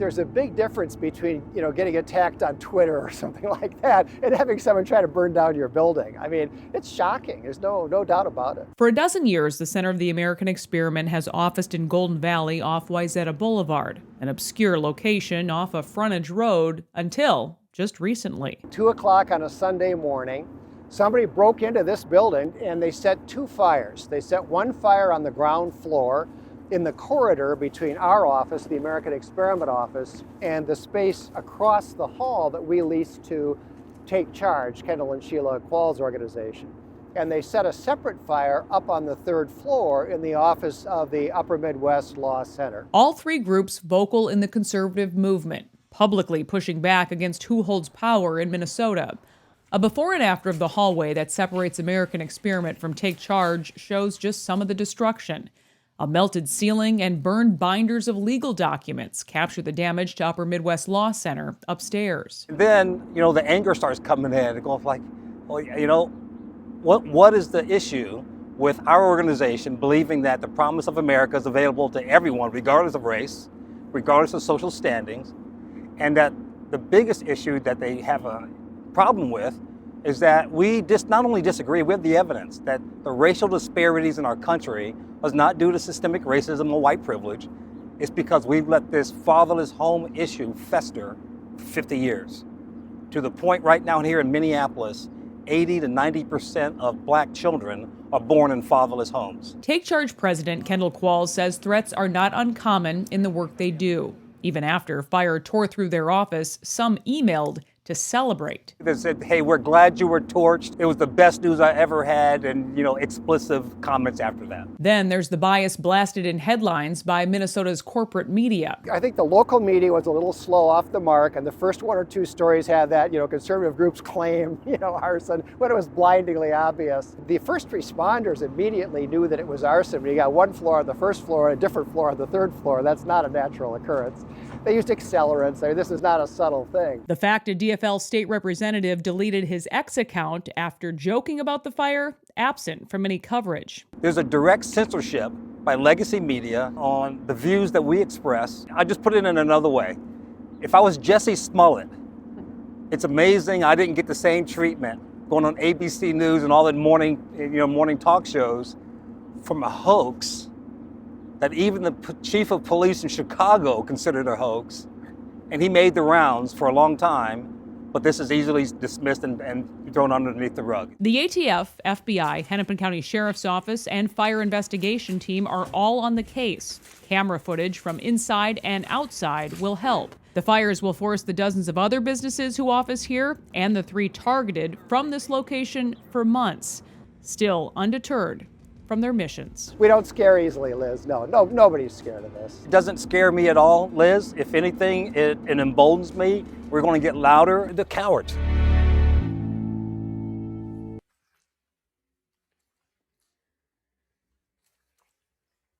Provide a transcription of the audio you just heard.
there's a big difference between, getting attacked on Twitter or something like that and having someone try to burn down your building. I mean, it's shocking. There's no doubt about it. For a dozen years, the Center of the American Experiment has officed in Golden Valley off Wayzata Boulevard, an obscure location off a frontage road until just recently. 2 o'clock on a Sunday morning, somebody broke into this building and they set 2 fires. They set one fire on the ground floor in the corridor between our office, the American Experiment office, and the space across the hall that we lease to TakeCharge, Kendall and Sheila Qualls organization. And they set a separate fire up on the 3rd floor in the office of the Upper Midwest Law Center. All 3 groups vocal in the conservative movement, publicly pushing back against who holds power in Minnesota. A before and after of the hallway that separates American Experiment from TakeCharge shows just some of the destruction. A melted ceiling and burned binders of legal documents capture the damage to Upper Midwest Law Center upstairs. Then, the anger starts coming in and going like, well, what is the issue with our organization believing that the promise of America is available to everyone, regardless of race, regardless of social standings, and that the biggest issue that they have a problem with is that we just not only disagree, we have the evidence that the racial disparities in our country was not due to systemic racism or white privilege. It's because we've let this fatherless home issue fester for 50 years. To the point right now here in Minneapolis, 80 to 90% of black children are born in fatherless homes. TakeCharge President Kendall Qualls says threats are not uncommon in the work they do. Even after fire tore through their office, some emailed to celebrate. They said, hey, we're glad you were torched. It was the best news I ever had, and, explicit comments after that. Then there's the bias blasted in headlines by Minnesota's corporate media. I think the local media was a little slow off the mark, and the first 1 or 2 stories had that, conservative groups claim, arson, when it was blindingly obvious. The first responders immediately knew that it was arson. When you got 1 floor on the 1st floor and a different floor on the 3rd floor, that's not a natural occurrence. They used accelerants. This is not a subtle thing. The fact a DFL state representative deleted his X account after joking about the fire, absent from any coverage. There's a direct censorship by legacy media on the views that we express. I just put it in another way. If I was Jesse Smollett, it's amazing I didn't get the same treatment going on ABC News and all the morning talk shows from a hoax that even the chief of police in Chicago considered a hoax, and he made the rounds for a long time, but this is easily dismissed and thrown underneath the rug. The ATF, FBI, Hennepin County Sheriff's Office, and fire investigation team are all on the case. Camera footage from inside and outside will help. The fires will force the dozens of other businesses who office here and the 3 targeted from this location for months, still undeterred from their missions. We don't scare easily, Liz. No, nobody's scared of this. It doesn't scare me at all, Liz. If anything, it emboldens me. We're going to get louder. The cowards.